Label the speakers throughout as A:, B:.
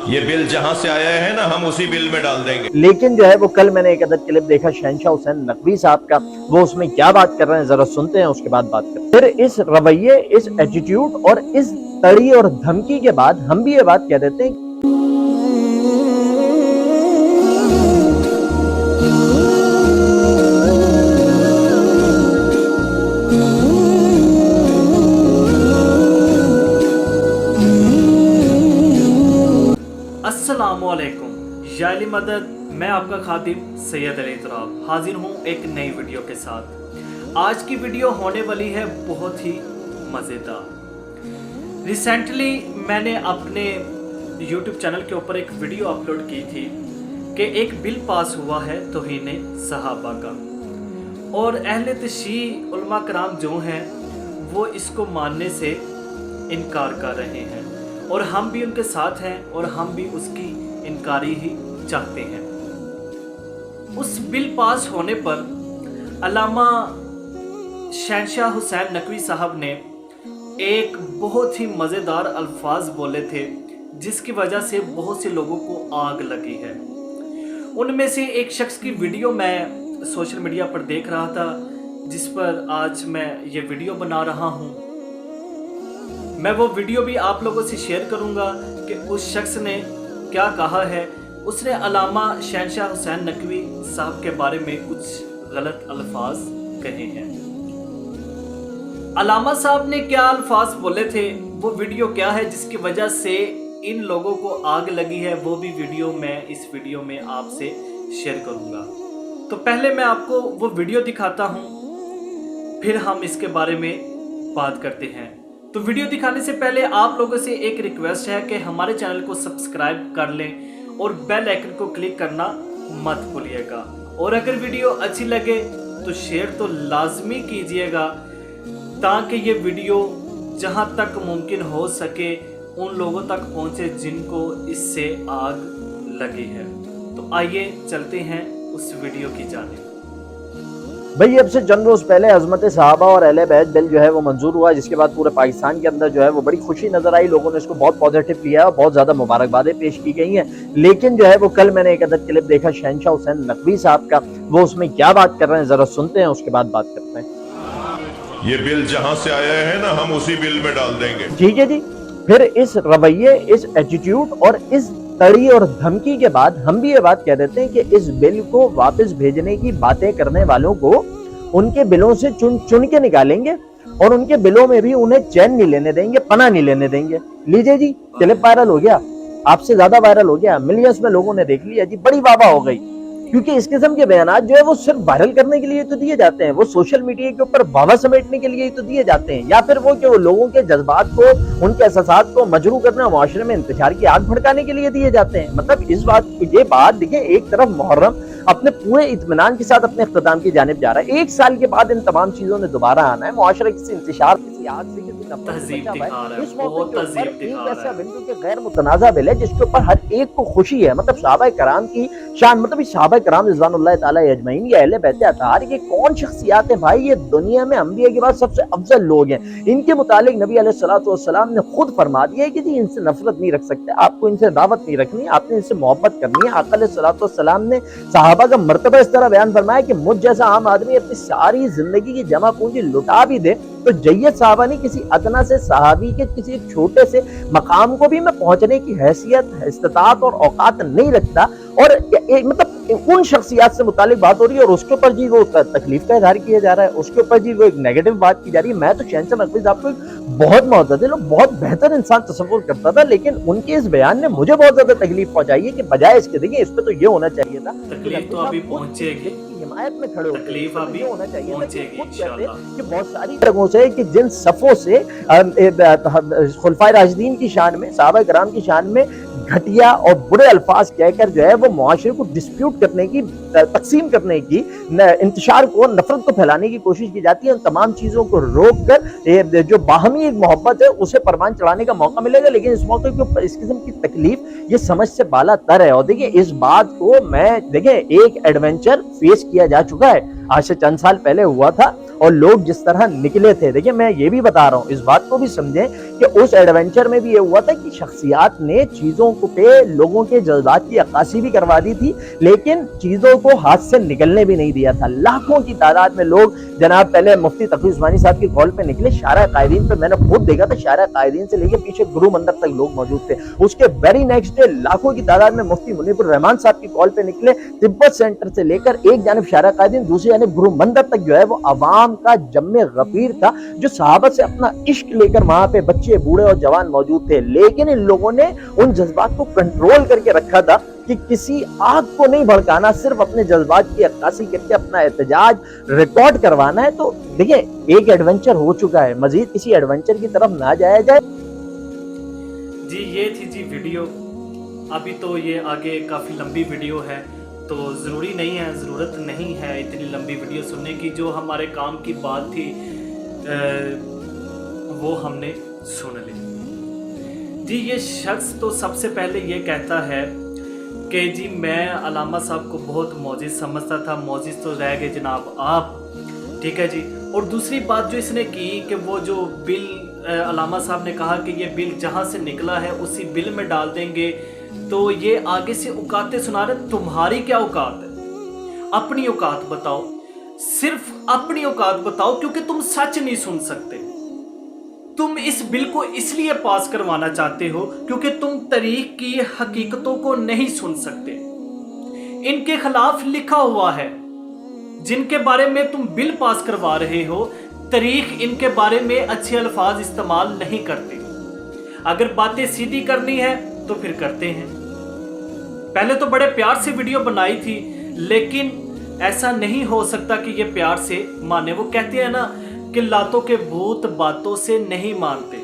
A: ये बिल जहां से आया है ना, हम उसी बिल में डाल देंगे।
B: लेकिन जो है वो कल मैंने एक अदद क्लिप देखा शहंशाह हुसैन नकवी साहब का, वो उसमें क्या बात कर रहे हैं जरा सुनते हैं, उसके बाद बात करते हैं। फिर इस रवैये, इस एटीट्यूड और इस तड़ी और धमकी के बाद हम भी ये बात कह देते हैं।
C: अस्सलामुअलैकुम, याली मदद, मैं आपका खातिब सैयद अली तराब हाजिर हूँ एक नई वीडियो के साथ। आज की वीडियो होने वाली है बहुत ही मज़ेदार। रिसेंटली मैंने अपने YouTube चैनल के ऊपर एक वीडियो अपलोड की थी कि एक बिल पास हुआ है तौहीन सहाबा का, और अहले तशरीह उलमा कराम जो हैं वो इसको मानने से इनकार कर रहे हैं, और हम भी उनके साथ हैं और हम भी उसकी इनकारी ही चाहते हैं। उस बिल पास होने पर अल्लामा शहंशाह हुसैन नकवी साहब ने एक बहुत ही मज़ेदार अल्फाज बोले थे जिसकी वजह से बहुत से लोगों को आग लगी है। उनमें से एक शख्स की वीडियो मैं सोशल मीडिया पर देख रहा था, जिस पर आज मैं ये वीडियो बना रहा हूँ। मैं वो वीडियो भी आप लोगों से शेयर करूंगा कि उस शख्स ने क्या कहा है। उसने अल्लामा शहंशाह हुसैन नकवी साहब के बारे में कुछ गलत अल्फाज कहे हैं। अल्लामा साहब ने क्या अल्फाज बोले थे, वो वीडियो क्या है जिसकी वजह से इन लोगों को आग लगी है, वो भी वीडियो मैं इस वीडियो में आपसे शेयर करूंगा। तो पहले मैं आपको वो वीडियो दिखाता हूं, फिर हम इसके बारे में बात करते हैं। तो वीडियो दिखाने से पहले आप लोगों से एक रिक्वेस्ट है कि हमारे चैनल को सब्सक्राइब कर लें और बेल आइकन को क्लिक करना मत भूलिएगा, और अगर वीडियो अच्छी लगे तो शेयर तो लाजमी कीजिएगा ताकि ये वीडियो जहां तक मुमकिन हो सके उन लोगों तक पहुंचे जिनको इससे आग लगी है। तो आइए चलते हैं उस वीडियो की जानिब।
B: भाई अब से चंद रोज पहले अजमत सहाबा और अहले बैत बिल जो है वो मंजूर हुआ, जिसके बाद पूरे पाकिस्तान के अंदर जो है वो बड़ी खुशी नजर आई। लोगों ने इसको बहुत पॉजिटिव लिया और बहुत ज्यादा मुबारकबादें पेश की गई हैं। लेकिन जो है वो कल मैंने एक अदद क्लिप देखा शहंशाह हुसैन नकवी साहब का, वो उसमें क्या बात कर रहे हैं जरा सुनते हैं, उसके बाद बात करते हैं।
A: ये बिल जहां से आया है ना, हम उसी बिल में डाल देंगे।
B: ठीक है जी। फिर इस रवैये, इस एटीट्यूड और इस तड़ी और धमकी के बाद हम भी ये बात कह देते हैं कि इस बिल को वापस भेजने की बातें करने वालों को उनके बिलों से चुन चुन के निकालेंगे और उनके बिलों में भी उन्हें चैन नहीं लेने देंगे, पनाह नहीं लेने देंगे। लीजिए जी, क्लिप वायरल हो गया, आपसे ज्यादा वायरल हो गया, मिलियंस में लोगों ने देख लिया जी, बड़ी वाहवाह हो गई। क्योंकि इस किस्म के बयानात जो है वो सिर्फ वायरल करने के लिए तो दिए जाते हैं, वो सोशल मीडिया के ऊपर वाहवाह समेटने के लिए तो दिए जाते हैं, या फिर वो कि वो लोगों के जज्बात को, उनके एहसासात को मजरू करने, मुआशरे में इंतशार की आग भड़काने के लिए दिए जाते हैं। मतलब इस बात, ये बात देखिए, एक तरफ मुहर्रम अपने पूरे इत्मीनान के साथ अपने इख्तिताम की जानिब जा रहा है, एक साल के बाद इन तमाम चीजों ने दोबारा आना है, मुआशरे किसी इंतशार, किसी आग से, किसी नफरत से बचा हुआ है। इस मौके के ऊपर एक ऐसा बिल जो गैर मुतनाज़ा बिल है जिसके ऊपर हर एक को खुशी है। मतलब सहाबा कराम की शान, मतलब सहाबा कराम रिज़वानुल्लाह ताला अजमईन, ये अहले बैत अताहार, ये कौन शख्सियात है भाई, ये दुनिया में अंबिया के बाद सबसे अफजल लोग हैं। इनके मुतालिक नबी अलैहिस्सलातु वस्सलाम ने खुद फरमा दिया है कि जी इनसे नफरत नहीं रख सकते, आपको इनसे दावत नहीं रखनी, आपने इनसे मोहब्बत करनी है। आका अलैहिस्सलातु वस्सलाम ने सहाबा का मर्तबा इस तरह बयान फरमाया कि मुझ जैसा आम आदमी अपनी सारी जिंदगी की जमा पूंजी लुटा भी दे तो जय्यद साहबा ने किसी अदना से सहाबी के किसी छोटे से मकाम को भी मैं पहुंचने की हैसियत, इस्तिताअत और औकात नहीं रखता। और मतलब उन शख्सियात से मुतालिक बात हो रही है और उसके ऊपर जी वो तकलीफ का इजहार किया जा रहा है, उसके ऊपर जी वो एक नेगेटिव बात की जा रही है। मैं तो शहंशाह नकवी साहब को बहुत मुअत्तदिल और बहुत बेहतर इंसान तसव्वुर करता था, लेकिन उनके इस बयान ने मुझे बहुत ज्यादा तकलीफ पहुंचाई है कि बजाय इसके, देखिए इस पे तो ये होना चाहिए था,
C: तकलीफ तो अभी पहुंचेगी,
B: हिमायत में खड़े होते,
C: तकलीफ अभी
B: होना चाहिए
C: पहुंचेगी इंशाअल्लाह।
B: कि बहुत सारी जगहों से, कि जिन सफों से खुलफाए राशिदीन की शान में, सहाबा कराम की शान में घटिया और बुरे अल्फाज कहकर जो है वो मुआशरे को डिस्प्यूट करने की, तकसीम करने की, इंतशार को, नफरत को फैलाने की कोशिश की जाती है। उन तमाम चीजों को रोक कर जो बाहमी एक मोहब्बत है उसे परवान चढ़ाने का मौका मिलेगा। लेकिन इस मौके के ऊपर इस किस्म की तकलीफ ये समझ से बाला तर है। और देखिए इस बात को मैं, देखिए एक एडवेंचर फेस किया जा चुका है, आज से चंद साल पहले हुआ था और लोग जिस तरह निकले थे। देखिए मैं ये भी बता रहा हूँ, इस बात को भी समझें कि उस एडवेंचर में भी ये हुआ था कि शख्सियात ने चीजों को पे लोगों के जज्बात की अक्कासी भी करवा दी थी, लेकिन चीजों को हाथ से निकलने भी नहीं दिया था। लाखों की तादाद में लोग जनाब पहले मुफ्ती तकी उस्मानी साहब की कॉल पे निकले, शारा कायदीन पे मैंने खुद देखा था, शारा कायदीन से लेके पीछे गुरु मंदिर तक लोग मौजूद थे। उसके वेरी नेक्स्ट डे लाखों की तादाद में मुफ्ती मुनीबुर रहमान साहब की कॉल पे निकले, तिब्बत सेंटर से लेकर एक जानिब शारा कायदीन, दूसरी जानिब गुरु मंदिर तक जो है वो अवाम का जम्मे गफीर था, जो सहाबा से अपना इश्क लेकर वहां पे बच्चे बूढ़े और जवान मौजूद थे। लेकिन इन लोगों ने उन जज्बात को कंट्रोल करके रखा था कि किसी आग को नहीं भड़काना, सिर्फ अपने जज्बात की अक्कासी करके अपना एहतजाज रिकॉर्ड करवाना है। तो देखिए एक एडवेंचर हो चुका है, मजीद किसी एडवेंचर की तरफ ना जाया जाए।
C: जी ये थी जी वीडियो। अभी तो ये आगे काफ़ी लंबी वीडियो है, तो ज़रूरी नहीं है, ज़रूरत नहीं है इतनी लंबी वीडियो सुनने की। जो हमारे काम की बात थी वो हमने सुन ली। जी ये शख्स तो सबसे पहले ये कहता है कि जी मैं अलामा साहब को बहुत मौजिज़ समझता था, मौजिज़ तो रह गए जनाब आप, ठीक है जी। और दूसरी बात जो इसने की कि वो जो बिल अलामा साहब ने कहा कि ये बिल जहाँ से निकला है उसी बिल में डाल देंगे, तो ये आगे से औकातें सुना रहे। तुम्हारी क्या औकात है? अपनी औकात बताओ, सिर्फ अपनी औकात बताओ, क्योंकि तुम सच नहीं सुन सकते। तुम इस बिल को इसलिए पास करवाना चाहते हो क्योंकि तुम तरीक की हकीकतों को नहीं सुन सकते। इनके खिलाफ लिखा हुआ है, जिनके बारे में तुम बिल पास करवा रहे हो, तरीक इनके बारे में अच्छे अल्फाज इस्तेमाल नहीं करते। अगर बातें सीधी करनी है तो फिर करते हैं। पहले तो बड़े प्यार से वीडियो बनाई थी, लेकिन ऐसा नहीं हो सकता कि ये प्यार से माने। वो कहते हैं ना कि लातों के भूत बातों से नहीं मानते।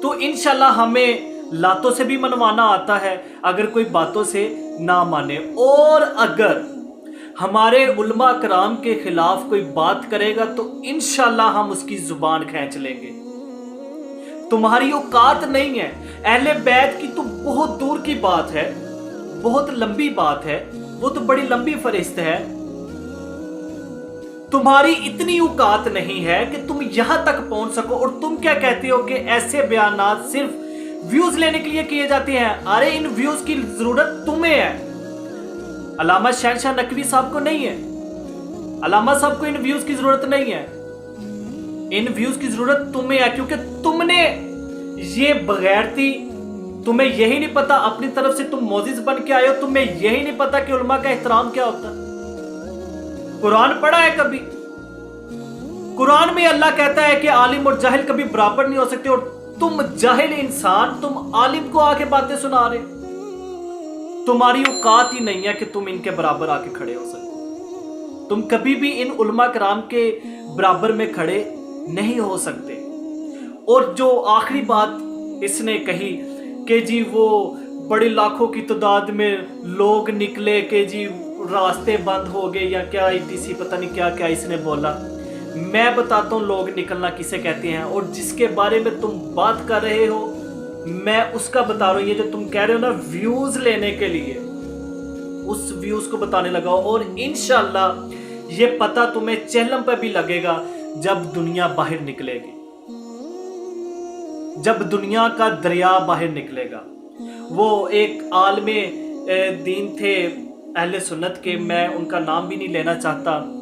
C: तो इंशाल्लाह हमें लातों से भी मनवाना आता है अगर कोई बातों से ना माने। और अगर हमारे उलमा कराम के खिलाफ कोई बात करेगा तो इंशाल्लाह हम उसकी जुबान खींच लेंगे। तुम्हारी औकात नहीं है। अहले बैत की तो बहुत दूर की बात है, बहुत लंबी बात है, वो तो बड़ी लंबी फरिश्त है। तुम्हारी इतनी औकात नहीं है कि तुम यहां तक पहुंच सको। और तुम क्या कहते हो कि ऐसे बयानात सिर्फ व्यूज लेने के लिए किए जाते हैं। अरे इन व्यूज की जरूरत तुम्हें है, अलामा शहनशाह नकवी साहब को नहीं है। अलामा साहब को इन व्यूज की जरूरत नहीं है, इन व्यूज की जरूरत तुम्हें है, क्योंकि तुमने ये बगैरती, तुम्हें यही नहीं पता, अपनी तरफ से तुम मौजिज बन के आए हो, तुम्हें यही नहीं पता कि उलमा का एहतराम क्या होता है। कुरान पढ़ा है कभी? कुरान में अल्लाह कहता है कि आलिम और जाहिल कभी बराबर नहीं हो सकते, और तुम जाहिल इंसान तुम आलिम को आके बातें सुना रहे। तुम्हारी औकात ही नहीं है कि तुम इनके बराबर आके खड़े हो सकते। तुम कभी भी इन उलमा कराम के बराबर में खड़े नहीं हो सकते। और जो आखिरी बात इसने कही कि जी वो बड़ी लाखों की तादाद में लोग निकले कि जी रास्ते बंद हो गए या क्या, इसी पता नहीं क्या क्या इसने बोला। मैं बताता हूँ लोग निकलना किसे कहते हैं, और जिसके बारे में तुम बात कर रहे हो मैं उसका बता रहा हूँ। ये जो तुम कह रहे हो ना व्यूज लेने के लिए, उस व्यूज को बताने लगा। और इंशाल्लाह ये पता तुम्हें चेहलम पर भी लगेगा जब दुनिया बाहर निकलेगी, जब दुनिया का दरिया बाहर निकलेगा। वो एक आलमे दीन थे अहले सुन्नत के, मैं उनका नाम भी नहीं लेना चाहता,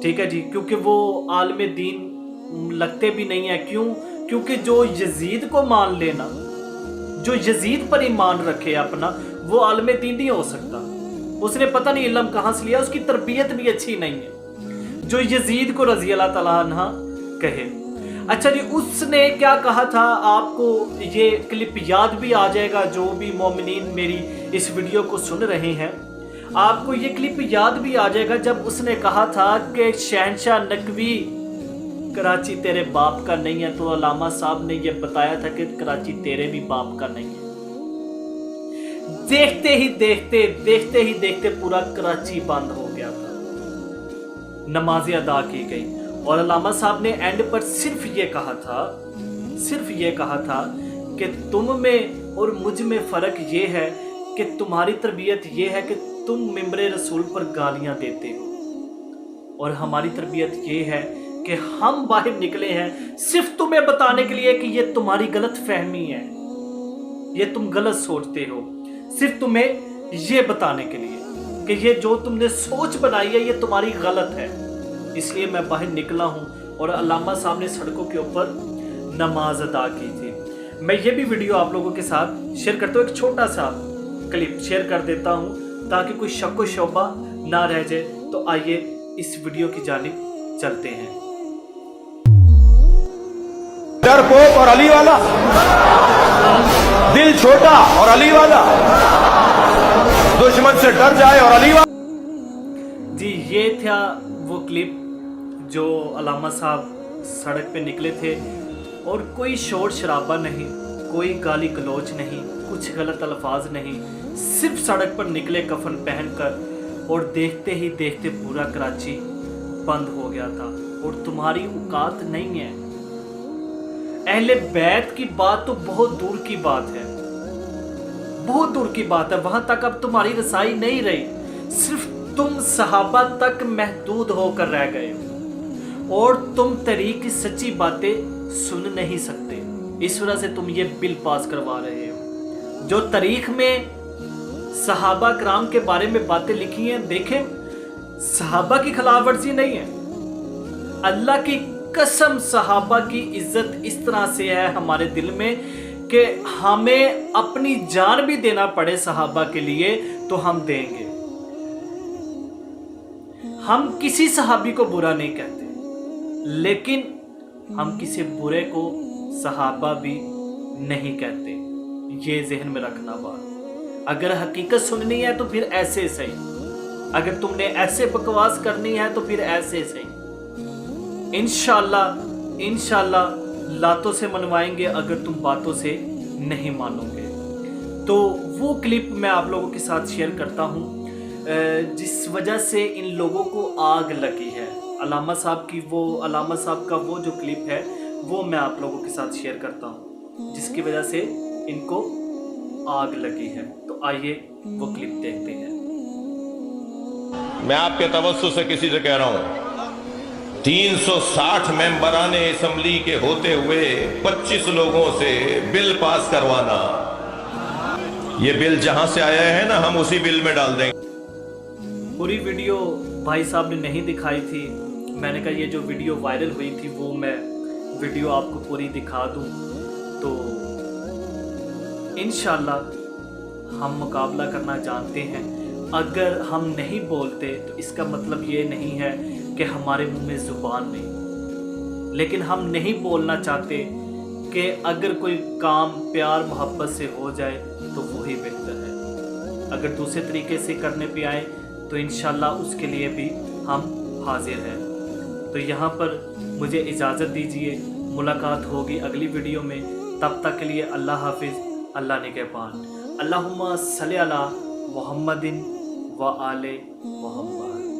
C: ठीक है जी, क्योंकि वो आलमे दीन लगते भी नहीं है। क्यों? क्योंकि जो यजीद को मान लेना, जो यजीद पर ईमान रखे अपना, वो आलमे दीन नहीं हो सकता। उसने पता नहीं इल्म कहाँ से लिया, उसकी तरबियत भी अच्छी नहीं है जो यजीद को रजी अल्लाह तआला अन्हा कहे। अच्छा जी, उसने क्या कहा था आपको ये क्लिप याद भी आ जाएगा। जो भी मोमिनीन मेरी इस वीडियो को सुन रहे हैं, आपको ये क्लिप याद भी आ जाएगा जब उसने कहा था कि शहनशाह नकवी कराची तेरे बाप का नहीं है। तो अलामा साहब ने ये बताया था कि कराची तेरे भी बाप का नहीं है। देखते ही देखते पूरा कराची बंद हो गया था, नमाजें अदा की गई। और अलामा साहब ने एंड पर सिर्फ ये कहा था कि तुम में और मुझ में फ़र्क ये है कि तुम्हारी तरबियत ये है कि तुम मिंबरे रसूल पर गालियां देते हो, اور ہماری تربیت یہ ہے کہ ہم باہر نکلے ہیں صرف تمہیں بتانے کے لیے کہ یہ تمہاری غلط فہمی ہے، یہ تم غلط سوچتے ہو، صرف تمہیں یہ بتانے کے لیے کہ یہ جو تم نے سوچ بنائی ہے یہ تمہاری غلط ہے۔ اس لیے میں باہر نکلا ہوں اور علامہ صاحب نے سڑکوں کے اوپر نماز ادا کی تھی۔ میں یہ بھی ویڈیو آپ لوگوں کے ساتھ شیئر کرتا ہوں، ایک چھوٹا سا کلپ شیئر کر دیتا ہوں تاکہ کوئی شک و شبہ نہ رہ جائے۔ تو آئیے اس ویڈیو کی جانب چلتے ہیں۔
D: ڈرپوک اور علی والا، دل چھوٹا اور علی والا، دشمن سے ڈر جائے اور علی والا۔
C: جی یہ تھا وہ کلپ جو علامہ صاحب سڑک پہ نکلے تھے، اور کوئی شور شرابہ نہیں، کوئی گالی گلوچ نہیں، کچھ غلط الفاظ نہیں، صرف سڑک پر نکلے کفن پہن کر، اور دیکھتے ہی دیکھتے پورا کراچی بند ہو گیا تھا۔ اور تمہاری اوقات نہیں ہے، اہل بیت کی بات تو بہت دور کی بات ہے، بہت دور کی بات ہے، وہاں تک اب تمہاری رسائی نہیں رہی، صرف تم صحابہ تک محدود ہو کر رہ گئے ہو، اور تم طریق کی سچی باتیں سن نہیں سکتے، اس وجہ سے تم یہ بل پاس کروا رہے ہو۔ جو تاریخ میں صحابہ کرام کے بارے میں باتیں لکھی ہیں، دیکھیں صحابہ کی خلاف ورزی نہیں ہے، اللہ کی قسم صحابہ کی عزت اس طرح سے ہے ہمارے دل میں کہ ہمیں اپنی جان بھی دینا پڑے صحابہ کے لیے تو ہم دیں گے۔ ہم کسی صحابی کو برا نہیں کہتے، لیکن ہم کسی برے کو صحابہ بھی نہیں کہتے، یہ ذہن میں رکھنا بات۔ اگر حقیقت سننی ہے تو پھر ایسے صحیح، اگر تم نے ایسے بکواس کرنی ہے تو پھر ایسے صحیح۔ انشاءاللہ لاتوں سے منوائیں گے اگر تم باتوں سے نہیں مانو گے۔ تو وہ کلپ میں آپ لوگوں کے ساتھ شیئر کرتا ہوں جس وجہ سے ان لوگوں کو آگ لگی ہے۔ علامہ صاحب کا وہ جو کلپ ہے وہ میں آپ لوگوں کے ساتھ شیئر کرتا ہوں جس کی وجہ سے ان کو آگ لگی ہے۔ تو آئیے وہ کلپ دیکھتے ہیں۔
A: میں آپ کے توسط سے کسی سے کہہ رہا ہوں، 360 ممبران اسمبلی کے ہوتے ہوئے 25 لوگوں سے بل پاس کروانا، یہ بل جہاں سے آیا ہے نا ہم اسی بل میں ڈال دیں گے۔
C: پوری ویڈیو بھائی صاحب نے نہیں دکھائی تھی، میں نے کہا یہ جو ویڈیو وائرل ہوئی تھی وہ میں ویڈیو آپ کو پوری دکھا دوں، تو انشاءاللہ ہم مقابلہ کرنا جانتے ہیں۔ اگر ہم نہیں بولتے تو اس کا مطلب یہ نہیں ہے کہ ہمارے منہ میں زبان نہیں، لیکن ہم نہیں بولنا چاہتے کہ اگر کوئی کام پیار محبت سے ہو جائے تو وہی بہتر ہے، اگر دوسرے طریقے سے کرنے پہ آئے تو انشاءاللہ اس کے لیے بھی ہم حاضر ہیں۔ تو یہاں پر مجھے اجازت دیجیے، ملاقات ہوگی اگلی ویڈیو میں، تب تک کے لیے اللہ حافظ، اللہ نگہبان۔ اللہم صلی علی محمد و آل محمد۔